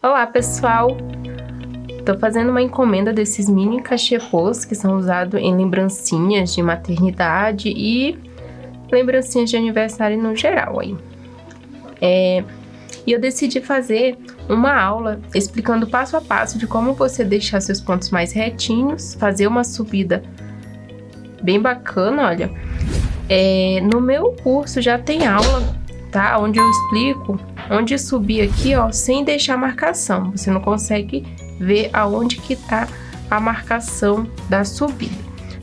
Olá, pessoal! Tô fazendo uma encomenda desses mini cachepôs que são usados em lembrancinhas de maternidade e lembrancinhas de aniversário no geral aí. E eu decidi fazer uma aula explicando passo a passo de como você deixar seus pontos mais retinhos, fazer uma subida bem bacana, olha. No meu curso já tem aula, tá? Onde eu explico onde subir aqui, ó, sem deixar marcação. Você não consegue ver aonde que tá a marcação da subida,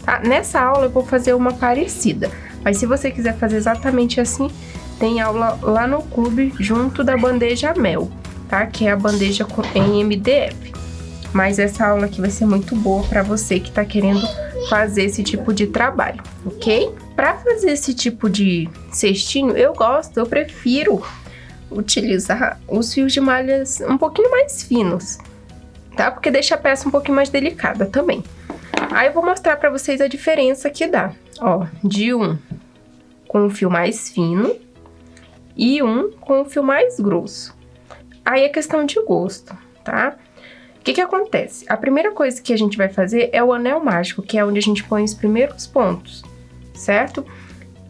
tá? Nessa aula eu vou fazer uma parecida, mas se você quiser fazer exatamente assim, tem aula lá no clube junto da bandeja mel, tá? Que é a bandeja em MDF. Mas essa aula aqui vai ser muito boa para você que tá querendo fazer esse tipo de trabalho, ok? Para fazer esse tipo de cestinho, eu prefiro utilizar os fios de malhas um pouquinho mais finos, tá? Porque deixa a peça um pouquinho mais delicada também. Aí eu vou mostrar para vocês a diferença que dá, ó, de um com o fio mais fino e um com o fio mais grosso. Aí é questão de gosto, tá? O que acontece? A primeira coisa que a gente vai fazer é o anel mágico, que é onde a gente põe os primeiros pontos, certo?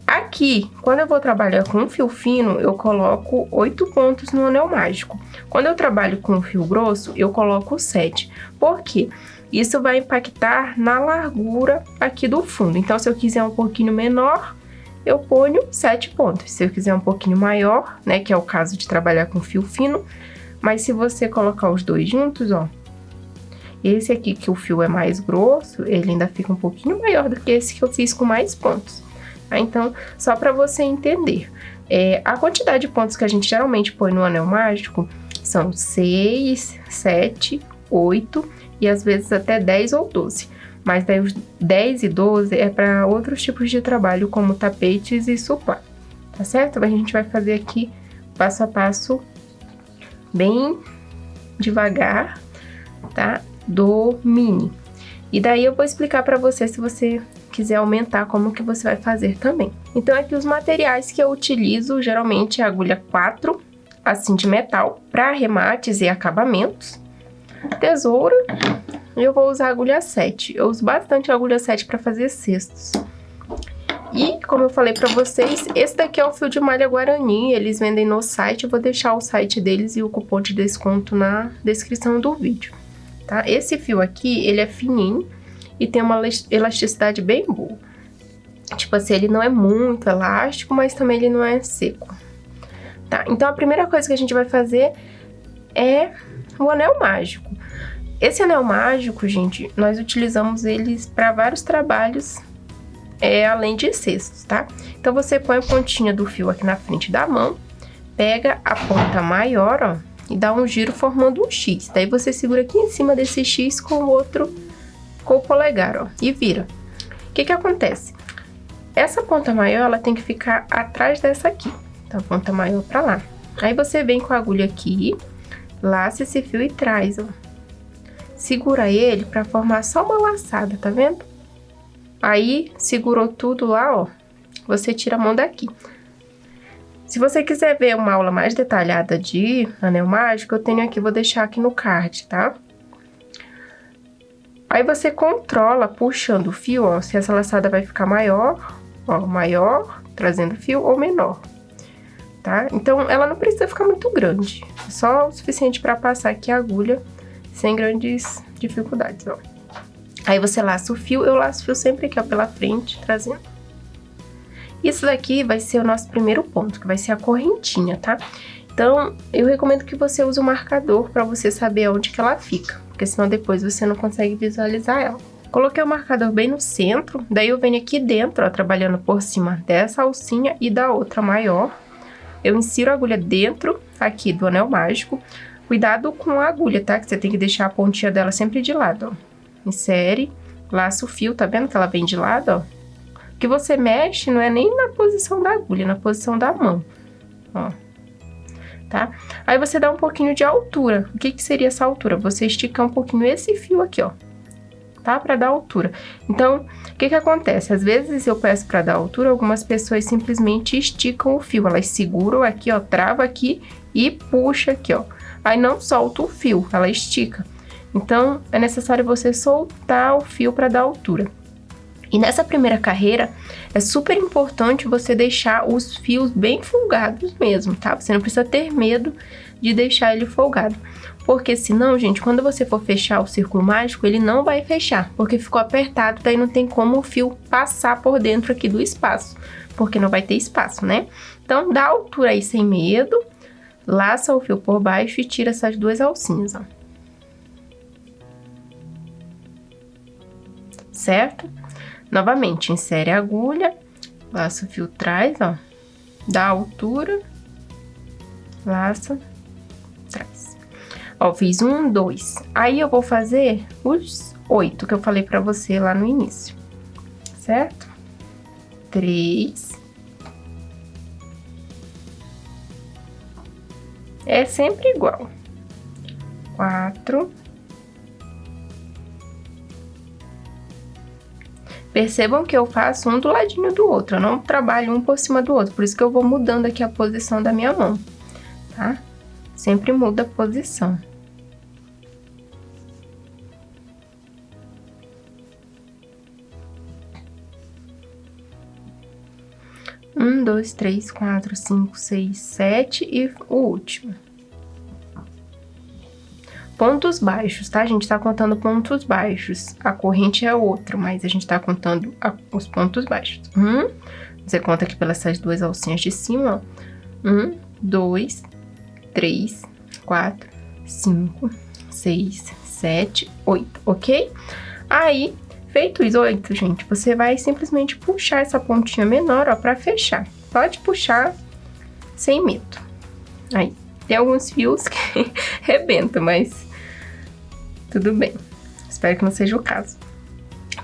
Aqui, quando eu vou trabalhar com um fio fino, eu coloco 8 pontos no anel mágico. Quando eu trabalho com um fio grosso, eu coloco 7. Por quê? Isso vai impactar na largura aqui do fundo. Então, se eu quiser um pouquinho menor, eu ponho 7 pontos. Se eu quiser um pouquinho maior, né, que é o caso de trabalhar com fio fino, mas se você colocar os dois juntos, ó, esse aqui que o fio é mais grosso, ele ainda fica um pouquinho maior do que esse que eu fiz com mais pontos. Então, só para você entender, a quantidade de pontos que a gente geralmente põe no anel mágico são 6, 7, 8 e às vezes até 10 ou 12. Mas daí os 10 e 12 é para outros tipos de trabalho, como tapetes e suplá, tá certo? A gente vai fazer aqui passo a passo, bem devagar, tá? Do mini. E daí eu vou explicar para você, se você quiser aumentar, como que você vai fazer também. Então aqui os materiais que eu utilizo, geralmente é a agulha 4, assim de metal, para remates e acabamentos, tesoura, e eu vou usar a agulha 7. Eu uso bastante a agulha 7 para fazer cestos. E, como eu falei para vocês, esse daqui é o fio de malha Guarani, eles vendem no site, eu vou deixar o site deles e o cupom de desconto na descrição do vídeo, tá? Esse fio aqui, ele é fininho e tem uma elasticidade bem boa. Tipo assim, ele não é muito elástico, mas também ele não é seco, tá? Então, a primeira coisa que a gente vai fazer é o anel mágico. Esse anel mágico, gente, nós utilizamos eles para vários trabalhos, além de cestos, tá? Então, você põe a pontinha do fio aqui na frente da mão, pega a ponta maior, ó, e dá um giro formando um X. Daí, você segura aqui em cima desse X com o outro, com o polegar, ó, e vira. O que acontece? Essa ponta maior, ela tem que ficar atrás dessa aqui. Então, a ponta maior pra lá. Aí, você vem com a agulha aqui, laça esse fio e traz, ó. Segura ele pra formar só uma laçada, tá vendo? Aí, segurou tudo lá, ó, você tira a mão daqui. Se você quiser ver uma aula mais detalhada de anel mágico, eu tenho aqui, vou deixar aqui no card, tá? Aí você controla puxando o fio, ó, se essa laçada vai ficar maior, ó, maior, trazendo fio, ou menor, tá? Então, ela não precisa ficar muito grande, só o suficiente para passar aqui a agulha sem grandes dificuldades, ó. Aí você laça o fio, eu laço o fio sempre aqui, ó, pela frente, trazendo. Isso daqui vai ser o nosso primeiro ponto, que vai ser a correntinha, tá? Então, eu recomendo que você use um marcador para você saber onde que ela fica, porque senão depois você não consegue visualizar ela. Coloquei o marcador bem no centro, daí eu venho aqui dentro, ó, trabalhando por cima dessa alcinha e da outra maior. Eu insiro a agulha dentro aqui do anel mágico. Cuidado com a agulha, tá? Que você tem que deixar a pontinha dela sempre de lado, ó. Insere, laça o fio, tá vendo que ela vem de lado, ó? O que você mexe não é nem na posição da agulha, é na posição da mão, ó. Tá? Aí você dá um pouquinho de altura. O que seria essa altura? Você esticar um pouquinho esse fio aqui, ó, tá? Pra dar altura. Então, o que acontece? Às vezes eu peço pra dar altura, algumas pessoas simplesmente esticam o fio. Elas seguram aqui, ó, trava aqui e puxa aqui, ó. aí não solta o fio, ela estica. Então, é necessário você soltar o fio para dar altura. E nessa primeira carreira, é super importante você deixar os fios bem folgados mesmo, tá? Você não precisa ter medo de deixar ele folgado. Porque senão, gente, quando você for fechar o círculo mágico, ele não vai fechar, porque ficou apertado, daí não tem como o fio passar por dentro aqui do espaço, porque não vai ter espaço, né? Então, dá altura aí sem medo, laça o fio por baixo e tira essas duas alcinhas, ó. Certo? Novamente, insere a agulha, laça o fio atrás, ó, dá altura, laça, traz. Ó, fiz 1, 2. Aí eu vou fazer os 8 que eu falei pra você lá no início, certo? 3. É sempre igual. 4. Percebam que eu faço um do ladinho do outro, eu não trabalho um por cima do outro, por isso que eu vou mudando aqui a posição da minha mão, tá? Sempre muda a posição. Um, 2, 3, 4, 5, 6, 7 e o último. Pontos baixos, tá? A gente tá contando pontos baixos. A corrente é outra, mas a gente tá contando os pontos baixos. Você conta aqui pelas essas duas alcinhas de cima, ó. 1, 2, 3, 4, 5, 6, 7, 8, ok? Aí, feito os 8, gente, você vai simplesmente puxar essa pontinha menor, ó, pra fechar. Pode puxar sem medo. Aí, tem alguns fios que rebentam, mas tudo bem. Espero que não seja o caso.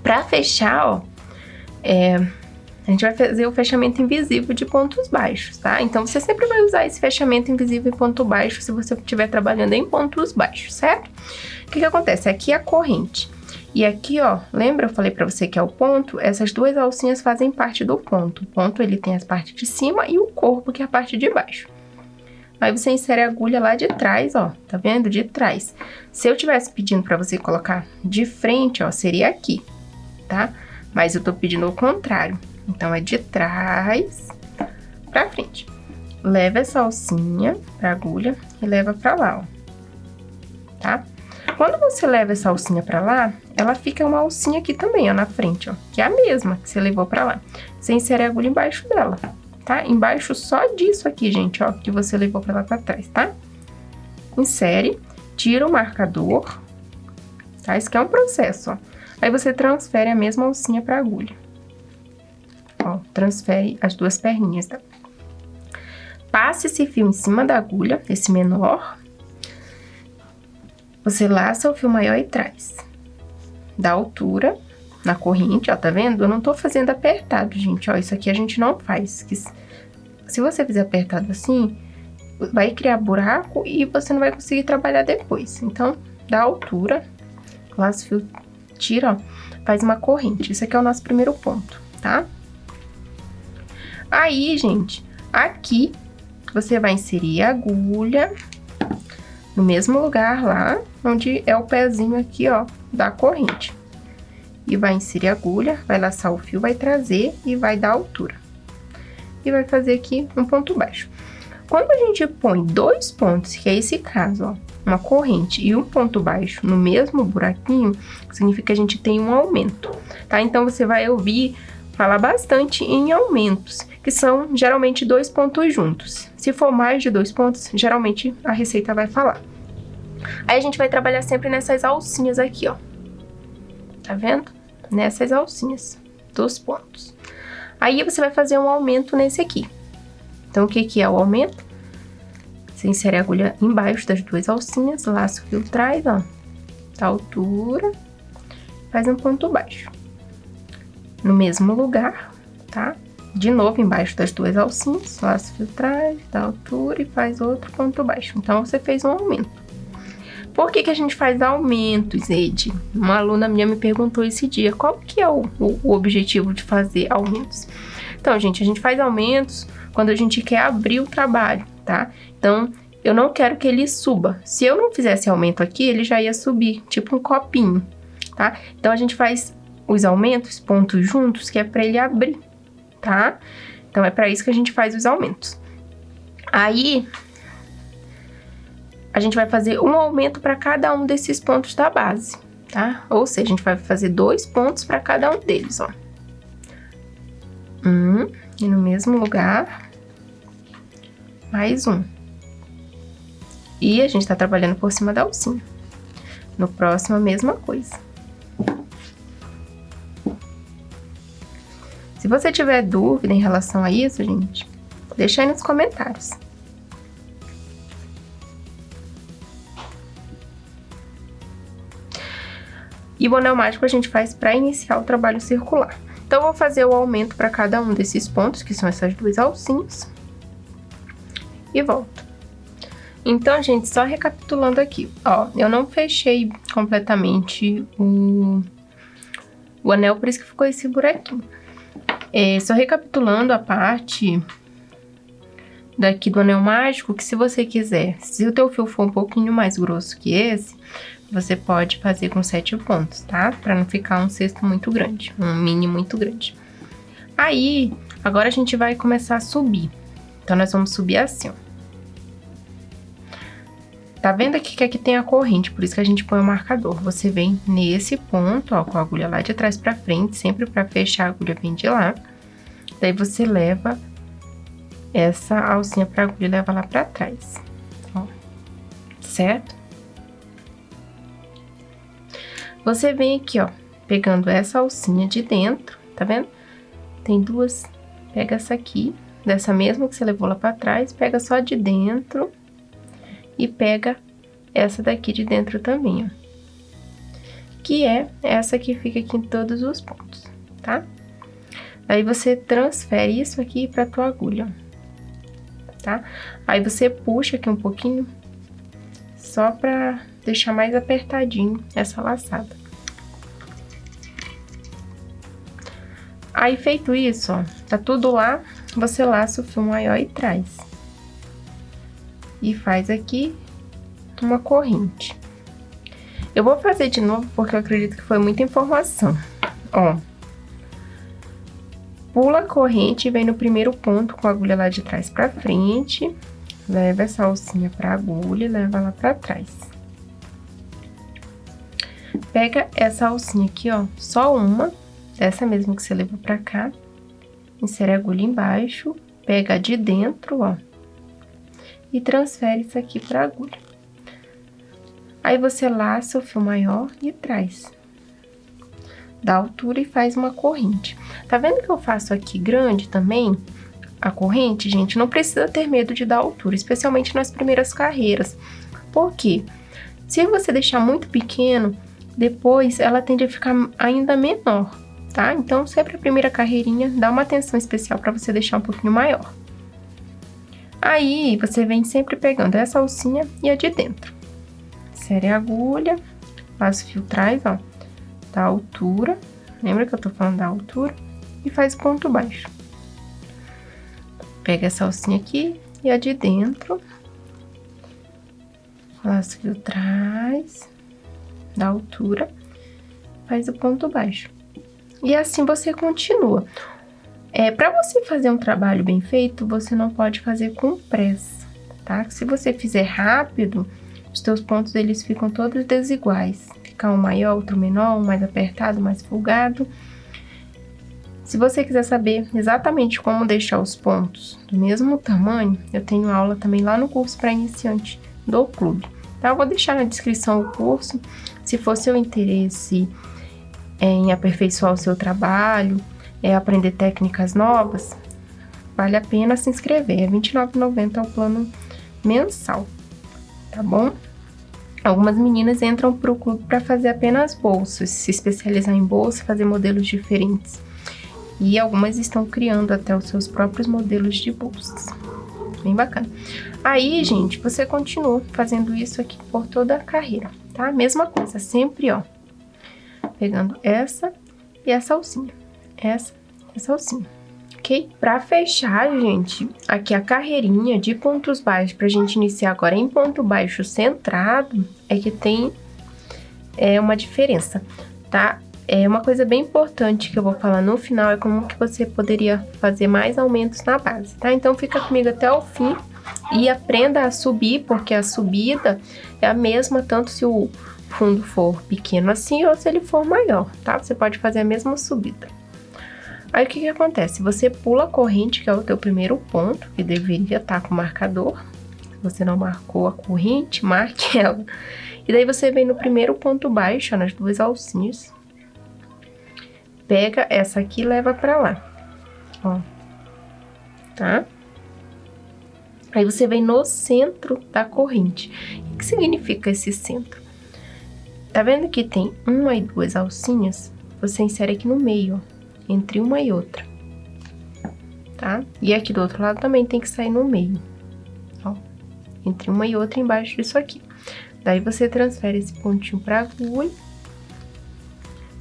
Pra fechar, ó, a gente vai fazer o fechamento invisível de pontos baixos, tá? Então, você sempre vai usar esse fechamento invisível em ponto baixo se você estiver trabalhando em pontos baixos, certo? O que acontece? Aqui é a corrente. E aqui, ó, lembra eu falei pra você que é o ponto? Essas duas alcinhas fazem parte do ponto. O ponto, ele tem as partes de cima e o corpo, que é a parte de baixo. Aí você insere a agulha lá de trás, ó, tá vendo? De trás. Se eu tivesse pedindo pra você colocar de frente, ó, seria aqui, tá? Mas eu tô pedindo o contrário. Então, é de trás pra frente. Leva essa alcinha pra agulha e leva pra lá, ó, tá? Quando você leva essa alcinha pra lá, ela fica uma alcinha aqui também, ó, na frente, ó, que é a mesma que você levou pra lá. Você insere a agulha embaixo dela, tá? Embaixo só disso aqui, gente, ó, que você levou pra lá pra trás, tá? Insere, tira o marcador, tá? Isso aqui é um processo, ó. Aí você transfere a mesma alcinha pra agulha. Ó, transfere as duas perninhas, tá? Passa esse fio em cima da agulha, esse menor. Você laça o fio maior e traz. Dá altura na corrente, ó, tá vendo? Eu não tô fazendo apertado, gente, ó, isso aqui a gente não faz. Se você fizer apertado assim, vai criar buraco e você não vai conseguir trabalhar depois. Então, dá altura, laça o fio, tira, ó, faz uma corrente. Esse aqui é o nosso primeiro ponto, tá? Aí, gente, aqui você vai inserir a agulha no mesmo lugar lá, onde é o pezinho aqui, ó, da corrente. E vai inserir a agulha, vai laçar o fio, vai trazer e vai dar altura. E vai fazer aqui um ponto baixo. Quando a gente põe dois pontos, que é esse caso, ó, uma corrente e um ponto baixo no mesmo buraquinho, significa que a gente tem um aumento, tá? Então, você vai ouvir falar bastante em aumentos, que são geralmente dois pontos juntos. Se for mais de dois pontos, geralmente a receita vai falar. Aí a gente vai trabalhar sempre nessas alcinhas aqui, ó. Tá vendo? Nessas alcinhas dos pontos. Aí você vai fazer um aumento nesse aqui. Então, o que que é o aumento? Você insere a agulha embaixo das duas alcinhas, laça o fio atrás, ó, da altura, faz um ponto baixo. No mesmo lugar, tá? De novo, embaixo das duas alcinhas, laça o fio atrás, da altura e faz outro ponto baixo. Então, você fez um aumento. Por que que a gente faz aumentos, Ed? Uma aluna minha me perguntou esse dia, qual que é o objetivo de fazer aumentos? Então, gente, a gente faz aumentos quando a gente quer abrir o trabalho, tá? Então, eu não quero que ele suba. Se eu não fizesse aumento aqui, ele já ia subir, tipo um copinho, tá? Então, a gente faz os aumentos, pontos juntos, que é pra ele abrir, tá? Então, é pra isso que a gente faz os aumentos. Aí, a gente vai fazer um aumento pra cada um desses pontos da base, tá? Ou seja, a gente vai fazer 2 pontos pra cada um deles, ó. E no mesmo lugar, mais um. E a gente tá trabalhando por cima da alcinha. No próximo, a mesma coisa. Se você tiver dúvida em relação a isso, gente, deixa aí nos comentários. E o anel mágico a gente faz para iniciar o trabalho circular. Então, eu vou fazer o aumento para cada um desses pontos, que são essas 2 alcinhas. E volto. Então, gente, só recapitulando aqui, ó, eu não fechei completamente o anel, por isso que ficou esse buraquinho. Só recapitulando a parte daqui do anel mágico, que se você quiser, se o teu fio for um pouquinho mais grosso que esse, você pode fazer com 7 pontos, tá? Pra não ficar um cesto muito grande, um mini muito grande. Aí, agora a gente vai começar a subir. Então, nós vamos subir assim, ó. Tá vendo aqui que aqui tem a corrente, por isso que a gente põe o marcador. Você vem nesse ponto, ó, com a agulha lá de trás pra frente, sempre pra fechar a agulha vem de lá. Daí você leva essa alcinha pra agulha e leva lá pra trás, ó, certo? Você vem aqui, ó, pegando essa alcinha de dentro, tá vendo? Tem 2, pega essa aqui, dessa mesma que você levou lá pra trás, pega só de dentro. E pega essa daqui de dentro também, ó. Que é essa que fica aqui em todos os pontos, tá? Aí, você transfere isso aqui pra tua agulha, ó, tá? Aí, você puxa aqui um pouquinho, só pra deixar mais apertadinho essa laçada. Aí, feito isso, ó, tá tudo lá, você laça o fio maior e traz. E faz aqui uma corrente. Eu vou fazer de novo porque eu acredito que foi muita informação. Ó, pula a corrente e vem no primeiro ponto com a agulha lá de trás pra frente. Leva essa alcinha pra agulha e leva lá pra trás. Pega essa alcinha aqui, ó, só uma, dessa mesma que você levou pra cá. Insere a agulha embaixo, pega a de dentro, ó. E transfere isso aqui pra agulha. Aí, você laça o fio maior e traz. Dá altura e faz uma corrente. Tá vendo que eu faço aqui grande também? A corrente, gente, não precisa ter medo de dar altura, especialmente nas primeiras carreiras. Por quê? Se você deixar muito pequeno, depois ela tende a ficar ainda menor, tá? Então, sempre a primeira carreirinha, dá uma atenção especial pra você deixar um pouquinho maior. Aí, você vem sempre pegando essa alcinha e a de dentro. Insere a agulha, faz o fio atrás, ó, da altura. Lembra que eu tô falando da altura? E faz ponto baixo. Pega essa alcinha aqui e a de dentro. Faz o fio atrás, da altura. Faz o ponto baixo. E assim você continua. Para você fazer um trabalho bem feito, você não pode fazer com pressa, tá? Se você fizer rápido, os teus pontos eles ficam todos desiguais. Fica um maior, outro menor, um mais apertado, mais folgado. Se você quiser saber exatamente como deixar os pontos do mesmo tamanho, eu tenho aula também lá no curso para iniciante do clube, tá? Eu vou deixar na descrição o curso. Se for seu interesse em aperfeiçoar o seu trabalho, aprender técnicas novas, vale a pena se inscrever. É R$ 29,90 o plano mensal, tá bom? Algumas meninas entram para o clube para fazer apenas bolsas, se especializar em bolsa, fazer modelos diferentes. E algumas estão criando até os seus próprios modelos de bolsas. Bem bacana. Aí, gente, você continua fazendo isso aqui por toda a carreira, tá? Mesma coisa, sempre, ó, pegando essa e essa alcinha. Essa alcinha, ok? Para fechar, gente, aqui a carreirinha de pontos baixos, pra gente iniciar agora em ponto baixo centrado, é que tem uma diferença, tá? Uma coisa bem importante que eu vou falar no final é como que você poderia fazer mais aumentos na base, tá? Então fica comigo até o fim e aprenda a subir, porque a subida é a mesma tanto se o fundo for pequeno assim ou se ele for maior, tá? Você pode fazer a mesma subida. Aí o que acontece? Você pula a corrente, que é o teu primeiro ponto, que deveria estar com o marcador. Se você não marcou a corrente, marque ela. E daí você vem no primeiro ponto baixo, ó, nas duas alcinhas. Pega essa aqui e leva pra lá, ó, tá? Aí você vem no centro da corrente. O que significa esse centro? Tá vendo que tem uma e duas alcinhas? Você insere aqui no meio, ó, entre uma e outra, tá? E aqui do outro lado também tem que sair no meio, ó, entre uma e outra embaixo disso aqui. Daí você transfere esse pontinho pra agulha,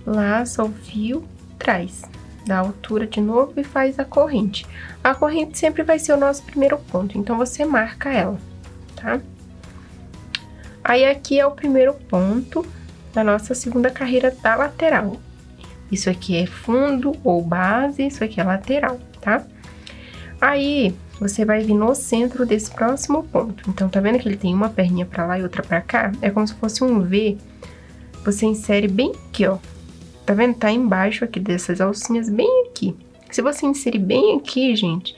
laça o fio, traz, dá altura de novo e faz a corrente. A corrente sempre vai ser o nosso primeiro ponto, então você marca ela, tá? Aí aqui é o primeiro ponto da nossa segunda carreira da lateral. Isso aqui é fundo ou base, isso aqui é lateral, tá? Aí, você vai vir no centro desse próximo ponto. Então, tá vendo que ele tem uma perninha pra lá e outra pra cá? É como se fosse um V. Você insere bem aqui, ó. Tá vendo? Tá embaixo aqui dessas alcinhas, bem aqui. Se você inserir bem aqui, gente,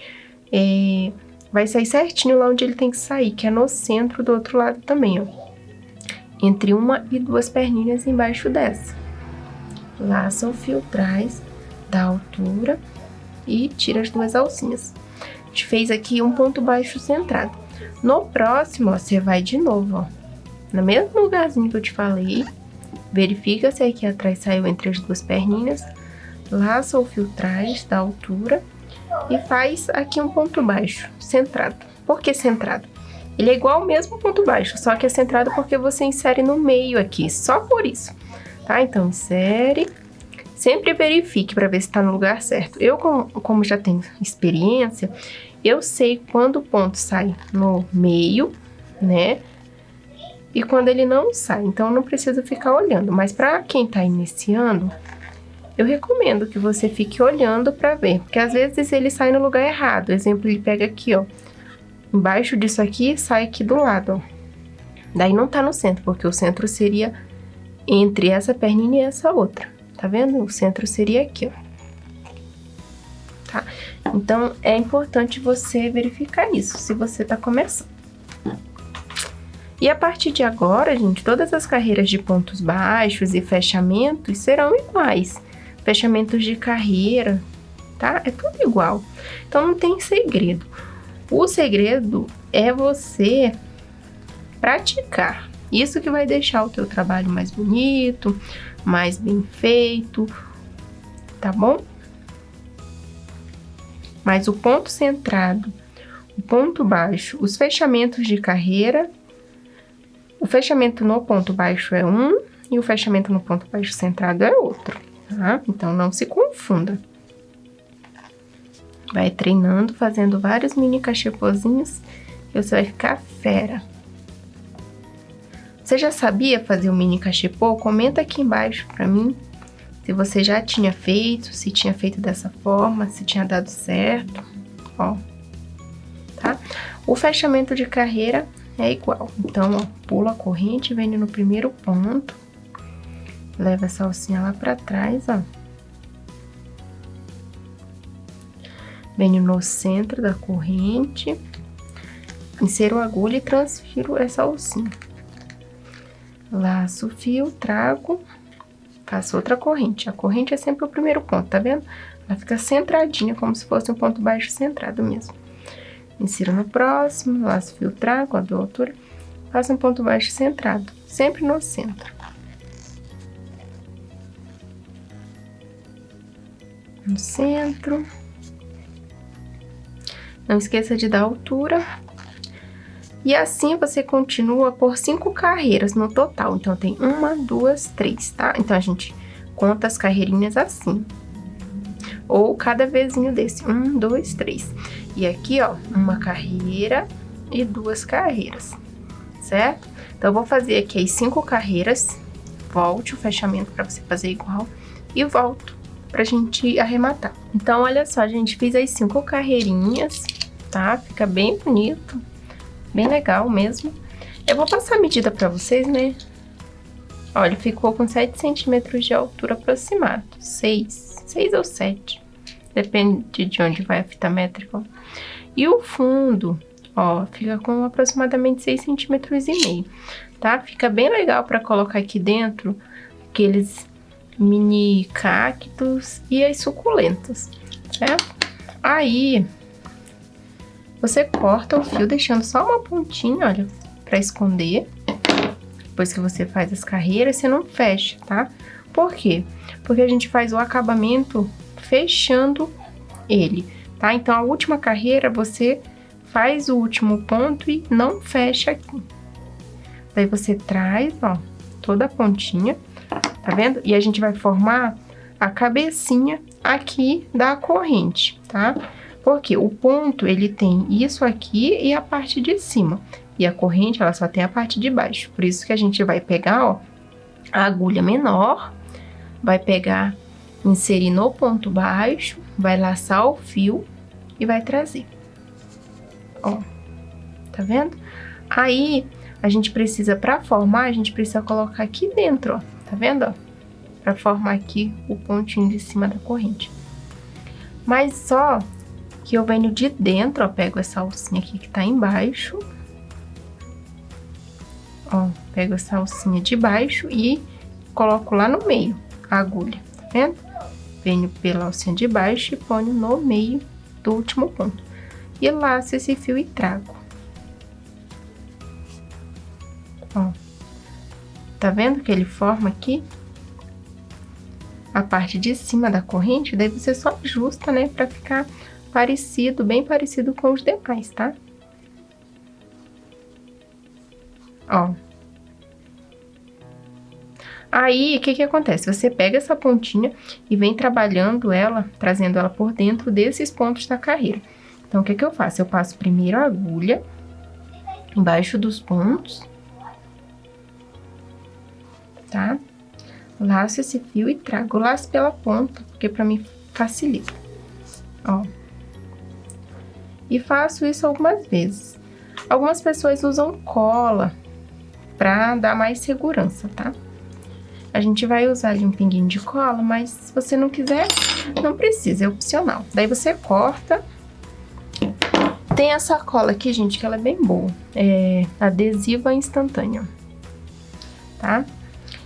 vai sair certinho lá onde ele tem que sair, que é no centro do outro lado também, ó. Entre uma e duas perninhas embaixo dessa. Laça o fio, traz, dá altura e tira as duas alcinhas. A gente fez aqui um ponto baixo centrado. No próximo, ó, você vai de novo, ó, no mesmo lugarzinho que eu te falei, verifica se aqui atrás saiu entre as duas perninhas, laça o fio, traz, dá altura e faz aqui um ponto baixo centrado. Por que centrado? Ele é igual ao mesmo ponto baixo, só que é centrado porque você insere no meio aqui, só por isso. Tá? Então, insere, sempre verifique para ver se está no lugar certo. Eu, como já tenho experiência, eu sei quando o ponto sai no meio, né? E quando ele não sai, então não precisa ficar olhando. Mas para quem está iniciando, eu recomendo que você fique olhando para ver, porque às vezes ele sai no lugar errado. Exemplo, ele pega aqui, ó, embaixo disso aqui, sai aqui do lado, ó. Daí não tá no centro, porque o centro seria entre essa perninha e essa outra, tá vendo? O centro seria aqui, ó, tá? Então, é importante você verificar isso, se você tá começando. E a partir de agora, gente, todas as carreiras de pontos baixos e fechamentos serão iguais. Fechamentos de carreira, tá? É tudo igual. Então, não tem segredo. O segredo é você praticar. Isso que vai deixar o teu trabalho mais bonito, mais bem feito, tá bom? Mas o ponto centrado, o ponto baixo, os fechamentos de carreira, o fechamento no ponto baixo é um e o fechamento no ponto baixo centrado é outro, tá? Então, não se confunda. Vai treinando, fazendo vários mini cachepozinhos e você vai ficar fera. Você já sabia fazer o mini cachepô? Comenta aqui embaixo pra mim se você já tinha feito, se tinha feito dessa forma, se tinha dado certo, ó, tá? O fechamento de carreira é igual. Então, ó, pula a corrente, vem no primeiro ponto, leva essa alcinha lá pra trás, ó. Venho no centro da corrente, insero a agulha e transfiro essa alcinha. Laço o fio, trago, faço outra corrente. A corrente é sempre o primeiro ponto, tá vendo? Ela fica centradinha, como se fosse um ponto baixo centrado mesmo. Insiro no próximo, laço o fio, trago, dou altura, faço um ponto baixo centrado, sempre no centro. No centro. Não esqueça de dar altura. E assim você continua por 5 carreiras no total. Então, tem 1, 2, 3, tá? Então, a gente conta as carreirinhas assim. Ou cada vezinho desse. 1, 2, 3. E aqui, ó, uma carreira e 2 carreiras, certo? Então, eu vou fazer aqui as 5 carreiras. Volte o fechamento para você fazer igual. E volto pra gente arrematar. Então, olha só, gente, fiz as 5 carreirinhas, tá? Fica bem bonito. Bem legal mesmo. Eu vou passar a medida pra vocês, né? Olha, ficou com 7 centímetros de altura aproximado. 6 ou 7. Depende de onde vai a fita métrica. E o fundo, ó, fica com aproximadamente 6,5 centímetros, tá? Fica bem legal pra colocar aqui dentro aqueles mini cactos e as suculentas, certo? Aí, você corta o fio deixando só uma pontinha, olha, pra esconder. Depois que você faz as carreiras, você não fecha, tá? Por quê? Porque a gente faz o acabamento fechando ele, tá? Então, a última carreira, você faz o último ponto e não fecha aqui. Daí, você traz, ó, toda a pontinha, tá vendo? E a gente vai formar a cabecinha aqui da corrente, tá? Porque o ponto, ele tem isso aqui e a parte de cima. E a corrente, ela só tem a parte de baixo. Por isso que a gente vai pegar, ó, a agulha menor, vai pegar, inserir no ponto baixo, vai laçar o fio e vai trazer. Ó, tá vendo? Aí, a gente precisa, pra formar, a gente precisa colocar aqui dentro, ó. Tá vendo, ó? Pra formar aqui o pontinho de cima da corrente. Mas só que eu venho de dentro, ó, pego essa alcinha aqui que tá embaixo. Ó, pego essa alcinha de baixo e coloco lá no meio a agulha, tá vendo? Venho pela alcinha de baixo e ponho no meio do último ponto. E laço esse fio e trago. Ó, tá vendo que ele forma aqui a parte de cima da corrente? Daí você só ajusta, né, pra ficar parecido, bem parecido com os demais, tá? Ó. Aí, o que que acontece? Você pega essa pontinha e vem trabalhando ela, trazendo ela por dentro desses pontos da carreira. Então, o que que eu faço? Eu passo primeiro a agulha embaixo dos pontos, tá? Laço esse fio e trago. Laço pela ponta, porque pra mim facilita. Ó. E faço isso algumas vezes. Algumas pessoas usam cola pra dar mais segurança, tá? A gente vai usar ali um pinguinho de cola, mas se você não quiser, não precisa, é opcional. Daí você corta. Tem essa cola aqui, gente, que ela é bem boa. É adesiva instantânea, tá?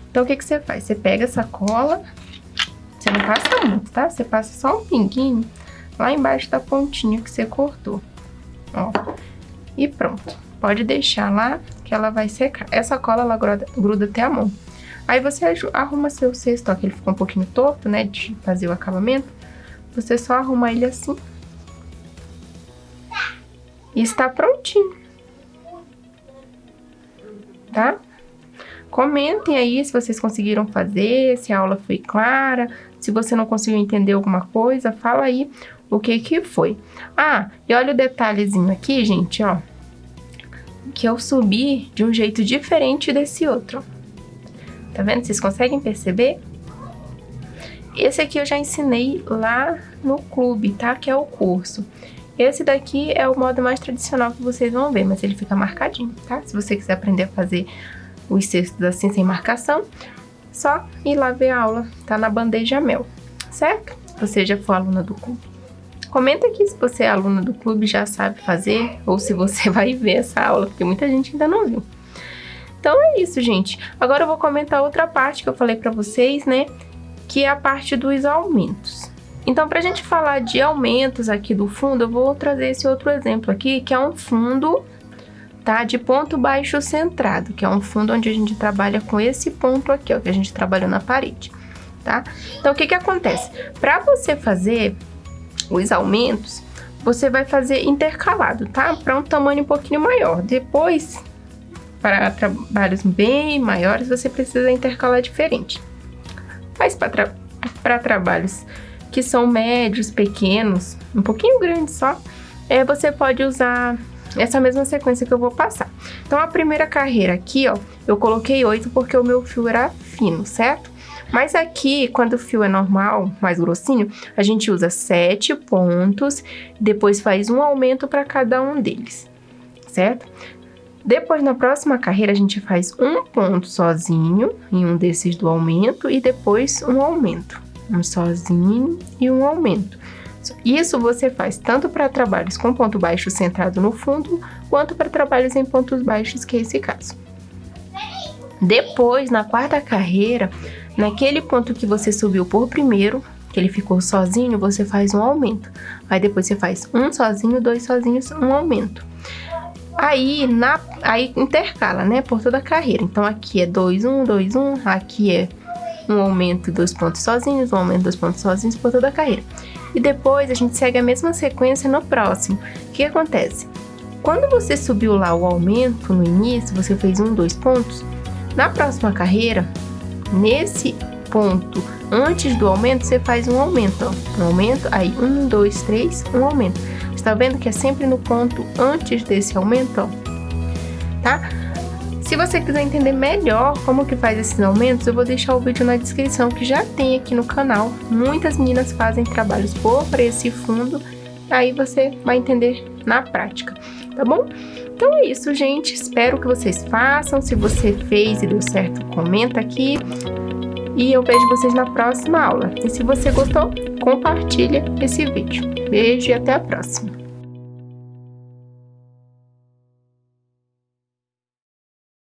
Então, o que que você faz? Você pega essa cola, você não passa muito, tá? Você passa só um pinguinho lá embaixo da pontinha que você cortou, ó. E pronto. Pode deixar lá que ela vai secar. Essa cola, ela gruda até a mão. Aí você arruma seu cesto, ó, que ele ficou um pouquinho torto, né, de fazer o acabamento. Você só arruma ele assim. E está prontinho. Tá? Comentem aí se vocês conseguiram fazer, se a aula foi clara. Se você não conseguiu entender alguma coisa, fala aí o que que foi. Ah, e olha o detalhezinho aqui, gente, ó. Que eu subi de um jeito diferente desse outro. Tá vendo? Vocês conseguem perceber? Esse aqui eu já ensinei lá no clube, tá? Que é o curso. Esse daqui é o modo mais tradicional que vocês vão ver, mas ele fica marcadinho, tá? Se você quiser aprender a fazer os cestos assim sem marcação, só ir lá ver a aula, tá na bandeja mel, certo? Se você já for aluna do clube. Comenta aqui se você é aluna do clube, já sabe fazer, ou se você vai ver essa aula, porque muita gente ainda não viu. Então é isso, gente. Agora eu vou comentar outra parte que eu falei pra vocês, né? Que é a parte dos aumentos. Então, pra gente falar de aumentos aqui do fundo, eu vou trazer esse outro exemplo aqui, que é um fundo, tá? De ponto baixo centrado, que é um fundo onde a gente trabalha com esse ponto aqui, ó, que a gente trabalhou na parede, tá? Então, o que que acontece? Pra você fazer os aumentos, você vai fazer intercalado, tá? Pra um tamanho um pouquinho maior. Depois, para trabalhos bem maiores, você precisa intercalar diferente. Mas para trabalhos que são médios, pequenos, um pouquinho grandes só, você pode usar essa mesma sequência que eu vou passar. Então, a primeira carreira aqui, ó, eu coloquei 8 porque o meu fio era fino, certo? Mas aqui, quando o fio é normal, mais grossinho, a gente usa 7 pontos, depois faz um aumento para cada um deles, certo? Depois, na próxima carreira, a gente faz um ponto sozinho em um desses do aumento e depois um aumento. Um sozinho e um aumento. Isso você faz tanto para trabalhos com ponto baixo centrado no fundo, quanto para trabalhos em pontos baixos, que é esse caso. Depois, na quarta carreira, naquele ponto que você subiu por primeiro, que ele ficou sozinho, você faz um aumento. Aí depois você faz um sozinho, 2 sozinhos, um aumento. Aí intercala, né, por toda a carreira. Então aqui é 2, 1, 2, 1, aqui é um aumento, 2 pontos sozinhos, um aumento, 2 pontos sozinhos por toda a carreira. E depois a gente segue a mesma sequência no próximo. O que acontece? Quando você subiu lá o aumento no início, você fez 1, 2 pontos. Na próxima carreira, nesse ponto antes do aumento, você faz um aumento, ó. Um aumento, aí 1, 2, 3, um aumento. Você tá vendo que é sempre no ponto antes desse aumento, ó, tá? Se você quiser entender melhor como que faz esses aumentos, eu vou deixar o vídeo na descrição que já tem aqui no canal. Muitas meninas fazem trabalhos por preço e fundo, aí você vai entender na prática, tá bom? Então é isso, gente. Espero que vocês façam. Se você fez e deu certo, comenta aqui. E eu vejo vocês na próxima aula. E se você gostou, compartilha esse vídeo. Beijo e até a próxima!